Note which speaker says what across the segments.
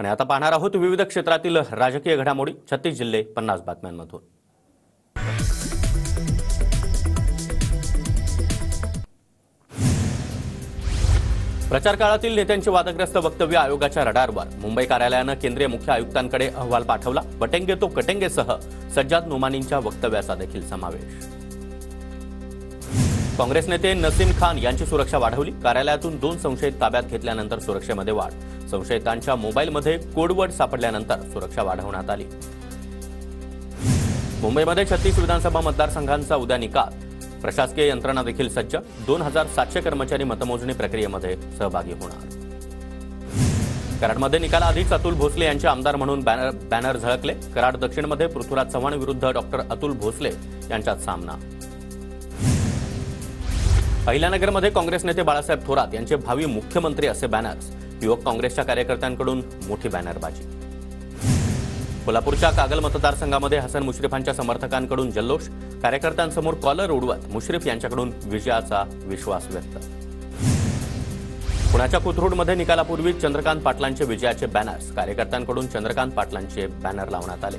Speaker 1: आणि आता पाहणार आहोत विविध क्षेत्रातील राजकीय घडामोडी 36 जिल्हे 50 बातम्यांमधून। प्रचार काळातील नेत्यांची वादग्रस्त वक्तव्य आयोगाच्या रडारवर। मुंबई कार्यालयाने केंद्रीय मुख्य आयुक्तांकडे अहवाल पाठवला। बटेंगे तो कटेंगेसह सज्जाद नोमानींच्या वक्तव्याचा देखील समावेश। काँग्रेस नेते नसीम खान यांची सुरक्षा वाढवली। कार्यालयातून 2 संशयित ताब्यात घेतल्यानंतर सुरक्षेमध्ये वाढ। संशयितांच्या मोबाईलमध्ये कोडवर्ड सापडल्यानंतर सुरक्षा वाढवण्यात आली। मुंबईमध्ये 36 विधानसभा मतदारसंघांचा उद्या निकाल। प्रशासकीय यंत्रणा देखील सज्ज। 2700 कर्मचारी मतमोजणी प्रक्रियेमध्ये सहभागी होणार। कराडमध्ये निकालाआधीच अतुल भोसले यांचे आमदार म्हणून बॅनर झळकले। कराड दक्षिणमध्ये पृथ्वीराज चव्हाण विरुद्ध डॉक्टर अतुल भोसले यांच्यात सामना। अहिल्यानगरमध्ये काँग्रेस नेते बाळासाहेब थोरात यांचे भावी मुख्यमंत्री असे बॅनर्स। युवक काँग्रेसच्या कार्यकर्त्यांकडून मोठी बॅनरबाजी। कोल्हापूरच्या कागल मतदारसंघामध्ये हसन मुश्रीफांच्या समर्थकांकडून जल्लोष। कार्यकर्त्यांसमोर कॉलर उडवत मुश्रीफ यांच्याकडून विजयाचा विश्वास व्यक्त। पुण्याच्या कोथरूडमध्ये निकालापूर्वी चंद्रकांत पाटलांचे विजयाचे बॅनर्स। कार्यकर्त्यांकडून चंद्रकांत पाटलांचे बॅनर लावण्यात आले।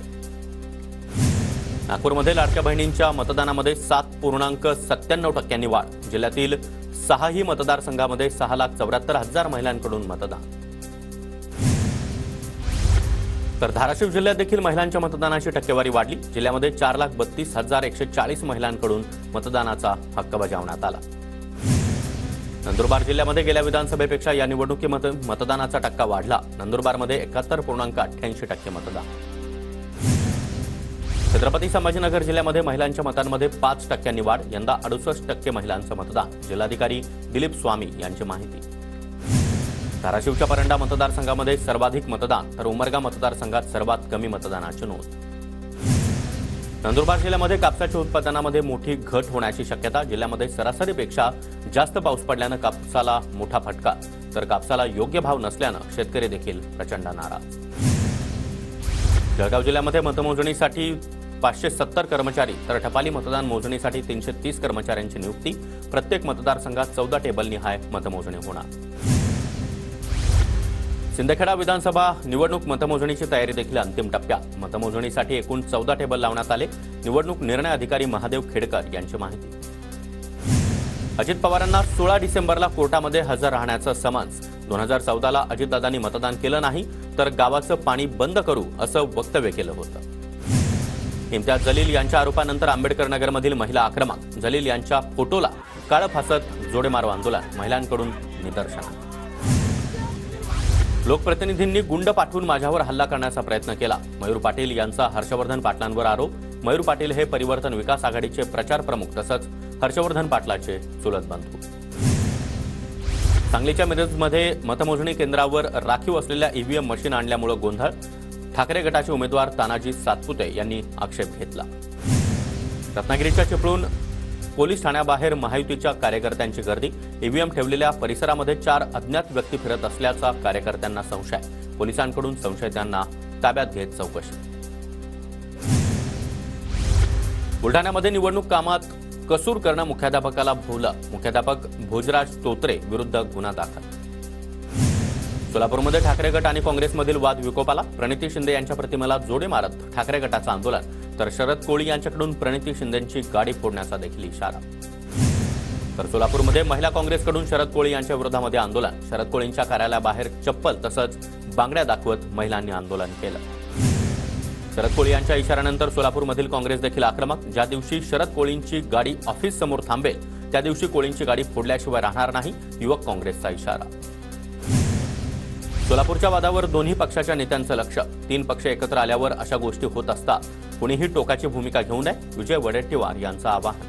Speaker 1: नागपूरमध्ये लाडक्या बहिणींच्या मतदानामध्ये 7.97% वाढ। जिल्ह्यातील 6ही मतदारसंघामध्ये 6,74,000 महिलांकडून मतदान। तर धाराशिव जिल्ह्यात देखील महिलांच्या मतदानाची टक्केवारी वाढली। जिल्ह्यामध्ये 4,32,140 महिलांकडून मतदानाचा हक्क बजावण्यात आला। नंदुरबार जिल्ह्यामध्ये गेल्या विधानसभेपेक्षा या निवडणुकीमध्ये मतदानाचा टक्का वाढला। नंदुरबारमध्ये 71.88% मतदान। छत्रपती संभाजीनगर जिल्ह्यामध्ये महिलांच्या मतांमध्ये 5% वाढ। यंदा 68% महिलांचं मतदान। जिल्हाधिकारी दिलीप स्वामी यांची माहिती। धाराशिवच्या परंडा मतदारसंघामध्ये सर्वाधिक मतदान, तर उमरगा मतदारसंघात सर्वात कमी मतदानाची नोंद। नंदुरबार जिल्ह्यामध्ये कापसाच्या उत्पादनामध्ये मोठी घट होण्याची शक्यता। जिल्ह्यामध्ये सरासरीपेक्षा जास्त पाऊस पडल्यानं कापसाला मोठा फटका, तर कापसाला योग्य भाव नसल्यानं शेतकरी देखील प्रचंड नाराज। जळगाव जिल्ह्यामध्ये मतमोजणीसाठी 570 कर्मचारी, तर टपाली मतदान मोजणीसाठी 330 कर्मचाऱ्यांची नियुक्ती। प्रत्येक मतदारसंघात 14 टेबलनिहाय मतमोजणी होणार। सिंदखेडा विधानसभा निवडणूक मतमोजणीची तयारी देखील अंतिम टप्प्यात। मतमोजणीसाठी एकूण 14 टेबल लावण्यात आले। निवडणूक निर्णय अधिकारी महादेव खेडकर यांची माहिती। अजित पवारांना 16 डिसेंबरला कोर्टामध्ये हजर राहण्याचं समन्स। 2014ला अजितदादांनी मतदान केलं नाही तर गावाचं पाणी बंद करू असं वक्तव्य केलं होतं। इम्तियाज जलील यांच्या आरोपानंतर आंबेडकर नगरमधील महिला आक्रमक। जलील यांच्या फोटोला काळं फासत जोडेमारो आंदोलन। महिलांकडून निदर्शनं। लोकप्रतिनिधींनी गुंड पाठवून माझ्यावर हल्ला करण्याचा प्रयत्न केला। मयूर पाटील यांचा हर्षवर्धन पाटलांवर आरोप। मयूर पाटील हे परिवर्तन विकास आघाडीचे प्रचार प्रमुख तसंच हर्षवर्धन पाटलाचे चुलत बंधू। सांगलीच्या मिरजमध्ये मतमोजणी केंद्रावर राखीव असलेल्या ईव्हीएम मशीन आणल्यामुळे गोंधळ। ठाकरे गटाचे उमेदवार तानाजी सातपुते यांनी आक्षेप घेतला। रत्नागिरीच्या चिपळूण पोलीस ठाण्याबाहेर महायुतीच्या कार्यकर्त्यांची गर्दी। ईव्हीएम ठेवलेल्या परिसरामध्ये 4 अज्ञात व्यक्ती फिरत असल्याचा कार्यकर्त्यांना संशय। पोलिसांकडून संशयितांना ताब्यात घेत चौकशी। बुलढाण्यामध्ये निवडणूक कामात कसूर करणं मुख्याध्यापकाला भोवलं। मुख्याध्यापक भोजराज तोत्रे विरुद्ध गुन्हा दाखल। सोलापूरमध्ये ठाकरे गट आणि काँग्रेसमधील वाद विकोपाला। प्रणिती शिंदे यांच्या प्रतिमेला जोडे मारत ठाकरे गटाचं आंदोलन, तर शरद कोळी यांच्याकडून प्रणिती शिंदेंची गाडी फोडण्याचा देखील इशारा। तर सोलापूरमध्ये महिला काँग्रेसकडून शरद कोळी यांच्या विरोधामध्ये आंदोलन। शरद कोळींच्या कार्यालयाबाहेर चप्पल तसंच बांगड्या दाखवत महिलांनी आंदोलन केलं। शरद कोळी यांच्या इशाऱ्यानंतर सोलापूरमधील काँग्रेस देखील आक्रमक। ज्या दिवशी शरद कोळींची गाडी ऑफिस समोर थांबेल त्या दिवशी कोळींची गाडी फोडल्याशिवाय राहणार नाही, युवक काँग्रेसचा इशारा। सोलापूरच्या वादावर दोन्ही पक्षाच्या नेत्यांचं लक्ष। 3 पक्ष एकत्र आल्यावर अशा गोष्टी होत असतात, कुणीही टोकाची भूमिका घेऊ नये, विजय वडेट्टीवार यांचं आवाहन।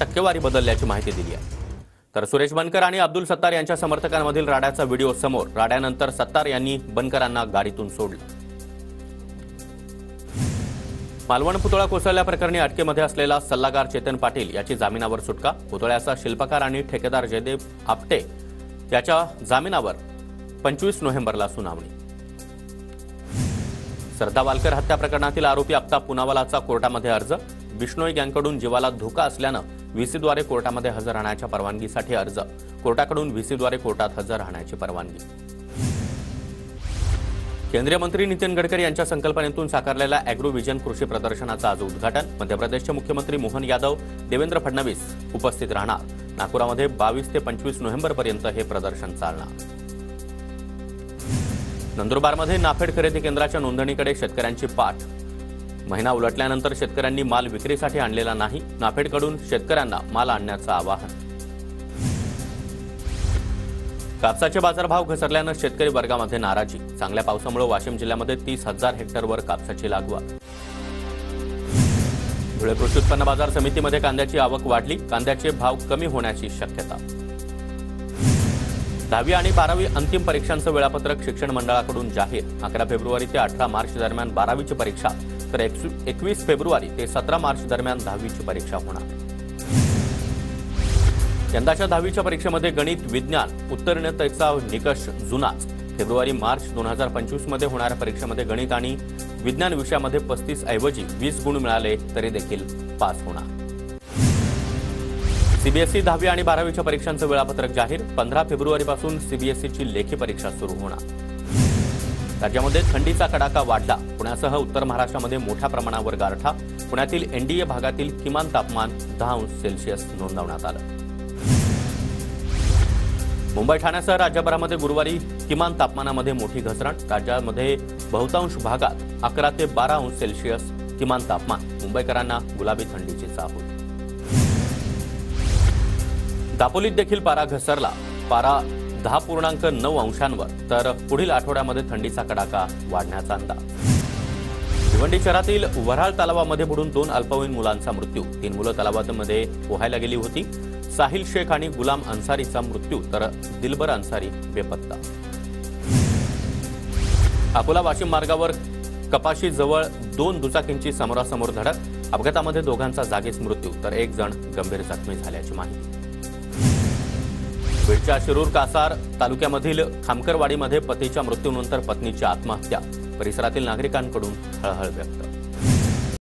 Speaker 1: टक्केवारी बदलल्याची माहिती दिली आहे। तर सुरेश बनकर आणि अब्दुल सत्तार यांच्या समर्थकांमधील राड्याचा व्हिडिओ समोर। राड्यानंतर सत्तार यांनी बनकरांना गाडीतून सोडलं। मालवण पुतळा कोसळल्याप्रकरणी अटकेमध्ये असलेला सल्लागार चेतन पाटील याची जामिनावर सुटका। पुतळ्याचा शिल्पकार आणि ठेकेदार जयदेव आपटे याच्या जामिनावर 25 नोव्हेंबरला सुनावणी। श्रद्धा वालकर हत्या प्रकरणातील आरोपी आप्ताब पुनावालाचा कोर्टामध्ये अर्ज। बिश्नोई गँगकडून जीवाला धोका असल्यानं व्हीसीद्वारे कोर्टामध्ये हजर राहण्याच्या परवानगीसाठी अर्ज। कोर्टाकडून व्हीसीद्वारे कोर्टात हजर राहण्याची परवानगी। केंद्रीय मंत्री नितीन गडकरी यांच्या संकल्पनेतून साकारलेल्या अॅग्रो विजन कृषी प्रदर्शनाचं आज उद्घाटन. मध्य प्रदेशचे मुख्यमंत्री मोहन यादव, देवेंद्र फडणवीस उपस्थित राहणार. नागपुरामध्ये 22 ते 25 नोव्हेंबरपर्यंत हे प्रदर्शन चालणार. नंदुरबारमध्ये नाफेड खरेदी केंद्राच्या नोंदणीकडे शेतकऱ्यांची पाठ. महिना उलटल्यानंतर शेतकऱ्यांनी माल विक्रीसाठी आणलेला नाही. नाफेडकडून शेतकऱ्यांना माल आणण्याचं आवाहन. कापसाचे बाजारभाव घसरल्यानं शेतकरी वर्गामध्ये नाराजी. चांगल्या पावसामुळे वाशिम जिल्ह्यामध्ये 30,000 हेक्टरवर कापसाची लागवड. धुळे कृषी उत्पन्न बाजार समितीमध्ये कांद्याची आवक वाढली. कांद्याचे भाव कमी होण्याची शक्यता. 10वी आणि 12वी अंतिम परीक्षांचं वेळापत्रक शिक्षण मंडळाकडून जाहीर. 11 फेब्रुवारी ते 18 मार्च दरम्यान 12वीची परीक्षा, तर 21 फेब्रुवारी ते 17 मार्च दरम्यान 10वीची परीक्षा होणार. यंदाच्या 10वीच्या परीक्षेमध्ये गणित, विज्ञान उत्तीर्णतेचा निकष जुनाच. फेब्रुवारी-मार्च 2025 मध्ये होणाऱ्या परीक्षेमध्ये गणित आणि विज्ञान विषयामध्ये 35 ऐवजी 20 गुण मिळाले तरी देखील पास होणार. सीबीएसई 10वी आणि 12वीच्या परीक्षांचं वेळापत्रक जाहीर. 15 फेब्रुवारीपासून सीबीएसईची लेखी परीक्षा सुरू होणार. राज्यामध्ये थंडीचा कडाका वाढला. पुण्यासह उत्तर महाराष्ट्रामध्ये मोठ्या प्रमाणावर गारठा. पुण्यातील एनडीए भागातील किमान तापमान 10 अंश सेल्सिअस नोंदवण्यात आलं. मुंबई ठाण्यासह राज्यभरामध्ये गुरुवारी किमान तापमानामध्ये मोठी घसरण. राज्यामध्ये बहुतांश भागात 11 ते 12 अंश सेल्सिअस किमान तापमान. मुंबईकरांना गुलाबी थंडीची चाहूल. दापोलीत देखील पारा घसरला. पारा 10.9 अंशांवर, तर पुढील आठवड्यामध्ये थंडीचा कडाका वाढण्याचा अंदाज. भिवंडी शहरातील वऱ्हाळ तलावामध्ये बुडून 2 अल्पवयीन मुलांचा मृत्यू. 3 मुलं तलावामध्ये पोहायला गेली होती. साहिल शेख आणि गुलाम अन्सारीचा मृत्यू, तर दिलबर अन्सारी बेपत्ता. अकोला वाशिम मार्गावर कपाशी जवळ 2 दुचाकींची समोरासमोर धडक. अपघातामध्ये दोघांचा जागीच मृत्यू, तर 1 जण गंभीर जखमी झाल्याची माहिती. बीडच्या शिरूर कासार तालुक्यामधील खामकरवाडीमध्ये पतीच्या मृत्यूनंतर पत्नीची आत्महत्या. परिसरातील नागरिकांकडून हळहळ व्यक्त.